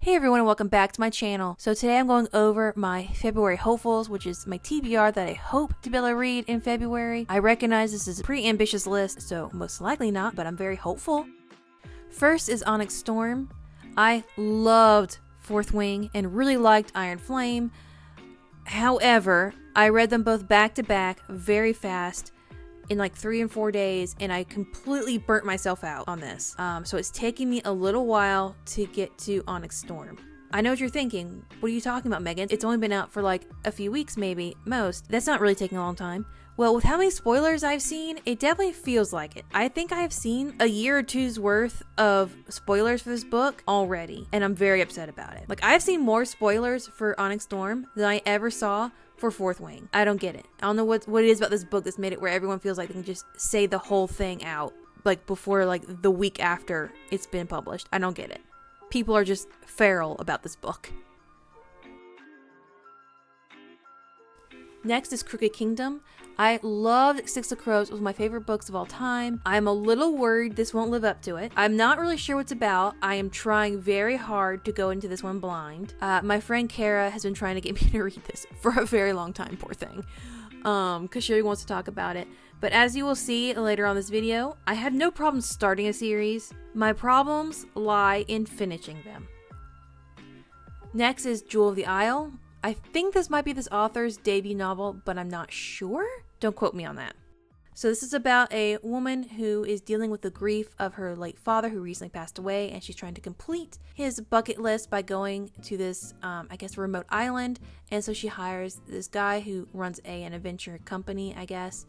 Hey everyone and welcome back to my channel. So today I'm going over my February hopefuls, which is my TBR that I hope to be able to read in February. I recognize this is a pretty ambitious list, so most likely not, but I'm very hopeful. First is Onyx Storm. I loved Fourth Wing and really liked Iron Flame. However, I read them both back to back very fast in like 3 and 4 days, and I completely burnt myself out on this. So it's taking me a little while to get to Onyx Storm. I know what you're thinking. What are you talking about, Megan? It's only been out for like a few weeks, maybe, most. That's not really taking a long time. Well, with how many spoilers I've seen, it definitely feels like it. I think I have seen a year or two's worth of spoilers for this book already, and I'm very upset about it. Like, I've seen more spoilers for Onyx Storm than I ever saw for Fourth Wing. I don't get it. I don't know what it is about this book that's made it where everyone feels like they can just say the whole thing out, like, before, like, the week after it's been published. I don't get it. People are just feral about this book. Next is Crooked Kingdom. I loved Six of Crows. It was my favorite books of all time. I'm a little worried this won't live up to it. I'm not really sure what it's about. I am trying very hard to go into this one blind. My friend Kara has been trying to get me to read this for a very long time, poor thing. Because she really wants to talk about it. But as you will see later on this video, I had no problem starting a series. My problems lie in finishing them. Next is Jewel of the Isle. I think this might be this author's debut novel, but I'm not sure. Don't quote me on that. So this is about a woman who is dealing with the grief of her late father who recently passed away, and she's trying to complete his bucket list by going to this, I guess, remote island. And so she hires this guy who runs an adventure company, I guess,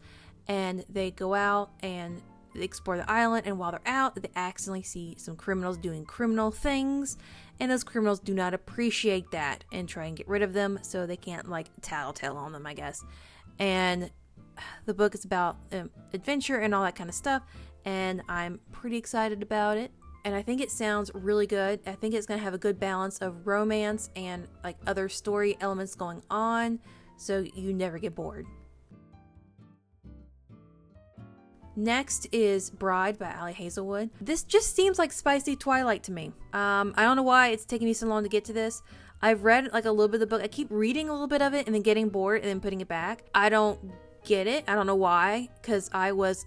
and they go out and explore the island, and while they're out, they accidentally see some criminals doing criminal things, and those criminals do not appreciate that and try and get rid of them, so they can't, like, tattletale on them, I guess. And the book is about adventure and all that kind of stuff, and I'm pretty excited about it, and I think it sounds really good. I think it's going to have a good balance of romance and, like, other story elements going on, so you never get bored. Next is Bride by Ali Hazelwood. This just seems like spicy Twilight to me. I don't know why it's taking me so long to get to this. I've read like a little bit of the book. I keep reading a little bit of it and then getting bored and then putting it back. I don't get it. I don't know why, because I was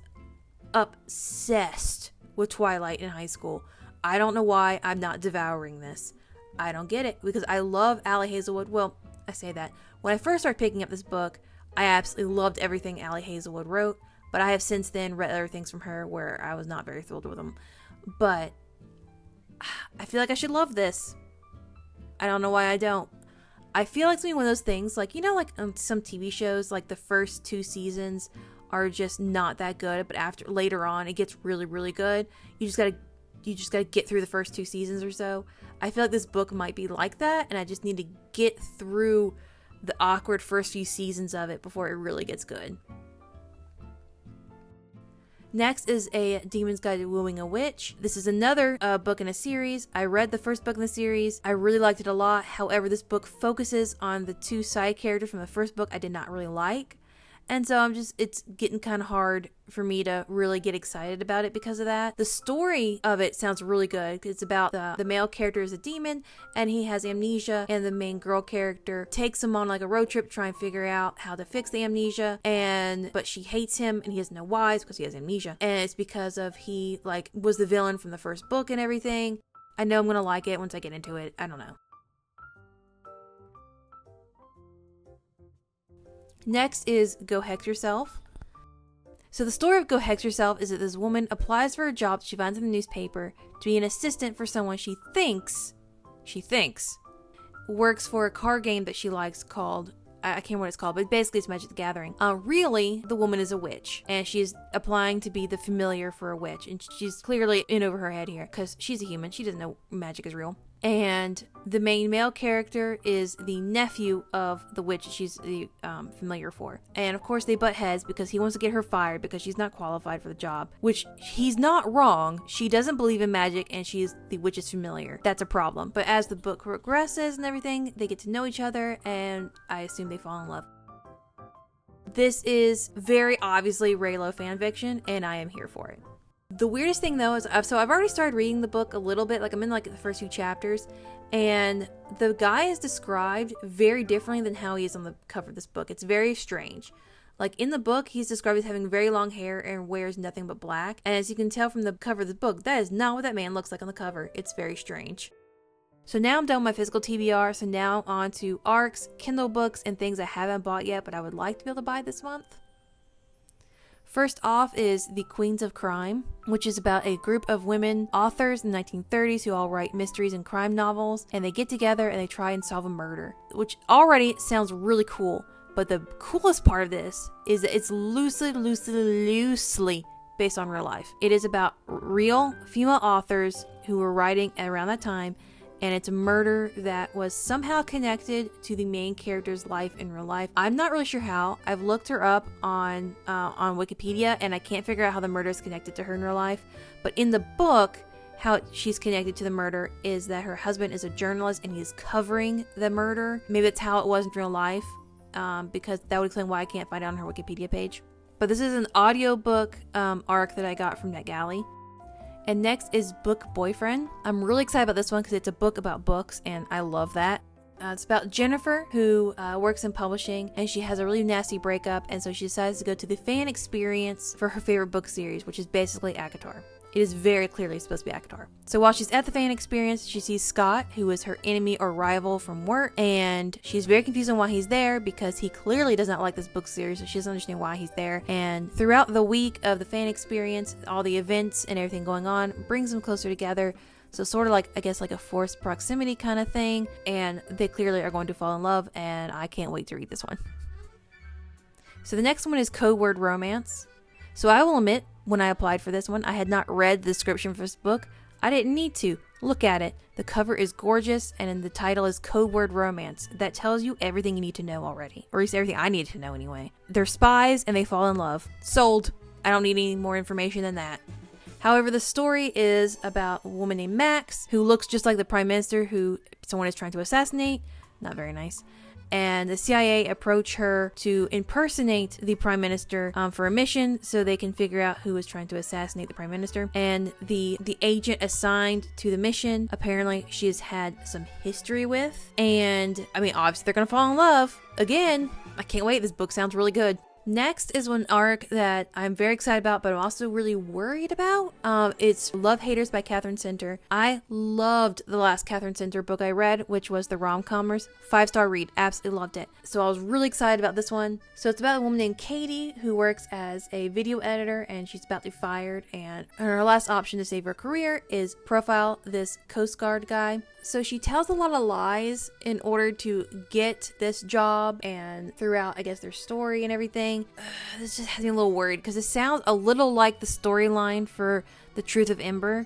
obsessed with Twilight in high school. I don't know why I'm not devouring this. I don't get it, because I love Ali Hazelwood. Well, I say that. When I first started picking up this book, I absolutely loved everything Ali Hazelwood wrote. But I have since then read other things from her where I was not very thrilled with them. But I feel like I should love this. I don't know why I don't. I feel like it's one of those things, like, you know, like some TV shows, like the first 2 seasons are just not that good, but after later on it gets really, really good. You just gotta get through the first 2 seasons or so. I feel like this book might be like that, and I just need to get through the awkward first few seasons of it before it really gets good. Next is A Demon's Guide to Wooing a Witch. This is another book in a series. I read the first book in the series. I really liked it a lot. However, this book focuses on the 2 side characters from the first book I did not really like. And so it's getting kind of hard for me to really get excited about it because of that. The story of it sounds really good. It's about the male character is a demon and he has amnesia, and the main girl character takes him on like a road trip to try and figure out how to fix the amnesia, but she hates him and he doesn't know why. It's because he has amnesia, and it's because of he like was the villain from the first book and everything. I know I'm gonna like it once I get into it. I don't know. Next is Go Hex Yourself. So the story of Go Hex Yourself is that this woman applies for a job she finds in the newspaper to be an assistant for someone she thinks works for a card game that she likes called, I can't remember what it's called, but basically it's Magic the Gathering. Really, the woman is a witch, and she's applying to be the familiar for a witch, and she's clearly in over her head here, because she's a human. She doesn't know magic is real. And the main male character is the nephew of the witch she's the familiar for. And of course they butt heads because he wants to get her fired because she's not qualified for the job. Which, he's not wrong. She doesn't believe in magic and she's the witch's familiar. That's a problem. But as the book progresses and everything, they get to know each other, and I assume they fall in love. This is very obviously Raylo fanfiction, and I am here for it. The weirdest thing though is I've already started reading the book a little bit, like I'm in like the first few chapters, and the guy is described very differently than how he is on the cover of this book. It's very strange. Like in the book, he's described as having very long hair and wears nothing but black. And as you can tell from the cover of the book, that is not what that man looks like on the cover. It's very strange. So now I'm done with my physical TBR. So now on to ARCs, Kindle books, and things I haven't bought yet, but I would like to be able to buy this month. First off is The Queens of Crime, which is about a group of women authors in the 1930s who all write mysteries and crime novels, and they get together and they try and solve a murder, which already sounds really cool. But the coolest part of this is that it's loosely based on real life. It is about real female authors who were writing around that time, and it's a murder that was somehow connected to the main character's life in real life. I'm not really sure how. I've looked her up on Wikipedia, and I can't figure out how the murder is connected to her in real life. But in the book, how she's connected to the murder is that her husband is a journalist and he's covering the murder. Maybe that's how it was in real life. Because that would explain why I can't find it on her Wikipedia page. But this is an audiobook arc that I got from NetGalley. And next is Book Boyfriend. I'm really excited about this one because it's a book about books, and I love that. It's about Jennifer, who works in publishing, and she has a really nasty breakup, and so she decides to go to the fan experience for her favorite book series, which is basically ACOTAR. It is very clearly supposed to be ACOTAR. So while she's at the fan experience, she sees Scott, who is her enemy or rival from work, and she's very confused on why he's there because he clearly does not like this book series, so she doesn't understand why he's there. And throughout the week of the fan experience, all the events and everything going on brings them closer together. So sort of like, I guess, like a forced proximity kind of thing, and they clearly are going to fall in love, and I can't wait to read this one. So the next one is Code Word Romance. So I will admit, when I applied for this one, I had not read the description for this book. I didn't need to. Look at it. The cover is gorgeous, and the title is Code Word Romance. That tells you everything you need to know already. Or at least everything I needed to know anyway. They're spies, and they fall in love. Sold. I don't need any more information than that. However, the story is about a woman named Max, who looks just like the Prime Minister who someone is trying to assassinate. Not very nice. And the CIA approach her to impersonate the Prime Minister for a mission so they can figure out who is trying to assassinate the Prime Minister. And the agent assigned to the mission, apparently she has had some history with. And, I mean, obviously they're going to fall in love. Again, I can't wait. This book sounds really good. Next is one arc that I'm very excited about, but I'm also really worried about. It's Love Haters by Catherine Center. I loved the last Catherine Center book I read, which was The Rom-Commers. 5-star read. Absolutely loved it. So I was really excited about this one. So it's about a woman named Katie who works as a video editor, and she's about to be fired. And her last option to save her career is profile this Coast Guard guy. So she tells a lot of lies in order to get this job, and throughout, I guess, their story and everything. This just has me a little worried because it sounds a little like the storyline for The Truth of Ember,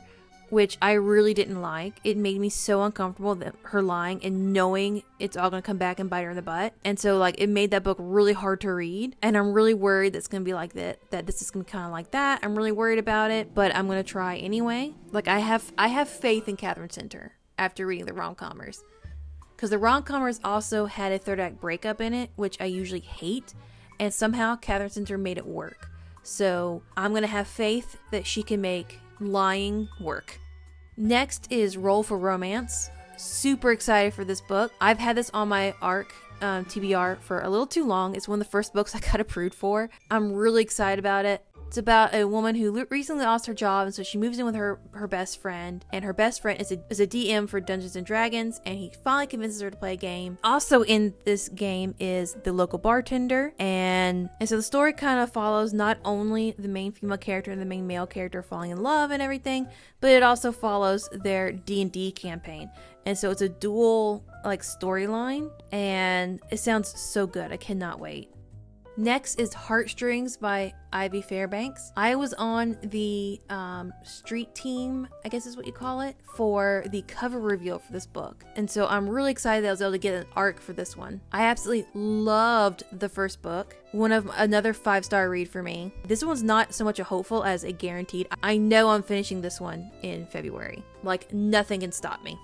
which I really didn't like. It made me so uncomfortable that her lying and knowing it's all going to come back and bite her in the butt. And so, like, it made that book really hard to read. And I'm really worried that's going to be like that this is going to be kind of like that. I'm really worried about it, but I'm going to try anyway. Like, I have faith in Catherine Center after reading the Rom-Commers. Because the Rom-Commers also had a third act breakup in it, which I usually hate. And somehow Catherine Center made it work. So I'm going to have faith that she can make lying work. Next is Roll for Romance. Super excited for this book. I've had this on my ARC TBR for a little too long. It's one of the first books I got approved for. I'm really excited about it. It's about a woman who recently lost her job, and so she moves in with her best friend, and her best friend is a DM for Dungeons and Dragons, and he finally convinces her to play a game. Also in this game is the local bartender, and so the story kind of follows not only the main female character and the main male character falling in love and everything, but it also follows their D&D campaign. And so it's a dual like storyline, and it sounds so good. I cannot wait. Next is Heartstrings by Ivy Fairbanks. I was on the street team, I guess is what you call it, for the cover reveal for this book. And so I'm really excited that I was able to get an arc for this one. I absolutely loved the first book. Another 5-star read for me. This one's not so much a hopeful as a guaranteed. I know I'm finishing this one in February. Like, nothing can stop me.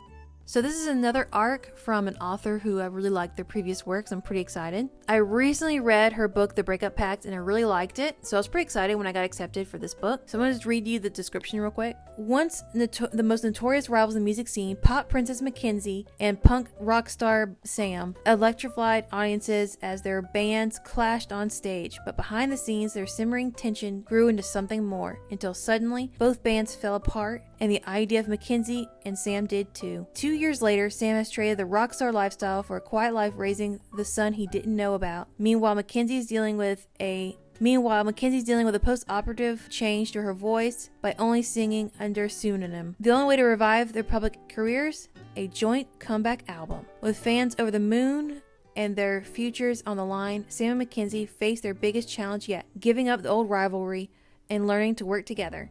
So this is another arc from an author who I really liked their previous works. I'm pretty excited. I recently read her book, The Breakup Pact, and I really liked it. So I was pretty excited when I got accepted for this book. So I'm going to just read you the description real quick. Once the most notorious rivals in the music scene, pop princess Mackenzie and punk rock star Sam electrified audiences as their bands clashed on stage. But behind the scenes, their simmering tension grew into something more, until suddenly both bands fell apart, and the idea of Mackenzie and Sam did too. 2 years later, Sam has traded the rock star lifestyle for a quiet life raising the son he didn't know about. Meanwhile, Mackenzie's dealing with a post-operative change to her voice by only singing under pseudonym. The only way to revive their public careers? A joint comeback album. With fans over the moon and their futures on the line, Sam and Mackenzie face their biggest challenge yet, giving up the old rivalry and learning to work together.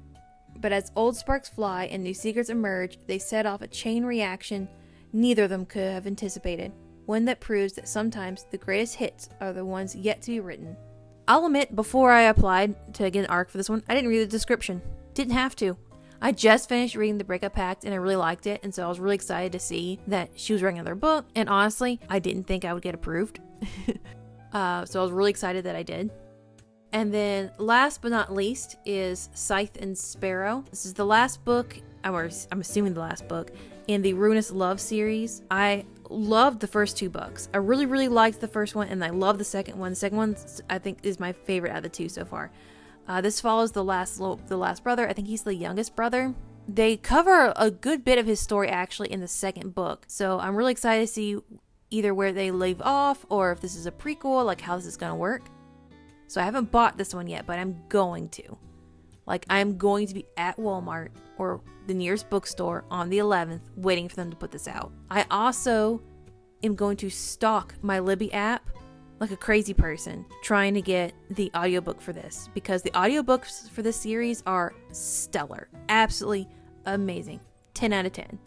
But as old sparks fly and new secrets emerge, they set off a chain reaction neither of them could have anticipated. One that proves that sometimes the greatest hits are the ones yet to be written. I'll admit, before I applied to get an arc for this one, I didn't read the description. Didn't have to. I just finished reading The Breakup Pact and I really liked it, and so I was really excited to see that she was writing another book, and honestly, I didn't think I would get approved. So I was really excited that I did. And then last but not least is Scythe and Sparrow. This is the last book, I'm assuming the last book, in the Ruinous Love series. I loved the first 2 books. I really, really liked the first one, and I love the second one. The second one, I think, is my favorite out of the 2 so far. This follows the last brother. I think he's the youngest brother. They cover a good bit of his story, actually, in the second book. So I'm really excited to see either where they leave off, or if this is a prequel, like how this is going to work. So I haven't bought this one yet, but I'm going to. I'm going to be at Walmart or the nearest bookstore on the 11th waiting for them to put this out. I also am going to stalk my Libby app like a crazy person trying to get the audiobook for this, because the audiobooks for this series are stellar. Absolutely amazing. 10 out of 10.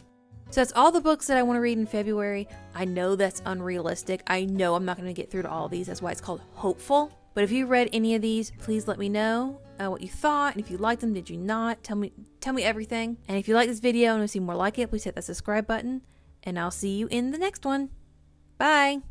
So that's all the books that I want to read in February. I know that's unrealistic. I know I'm not going to get through to all of these. That's why it's called hopeful. But if you read any of these, please let me know what you thought. And if you liked them, did you not? Tell me everything. And if you like this video and want to see more like it, please hit that subscribe button. And I'll see you in the next one. Bye.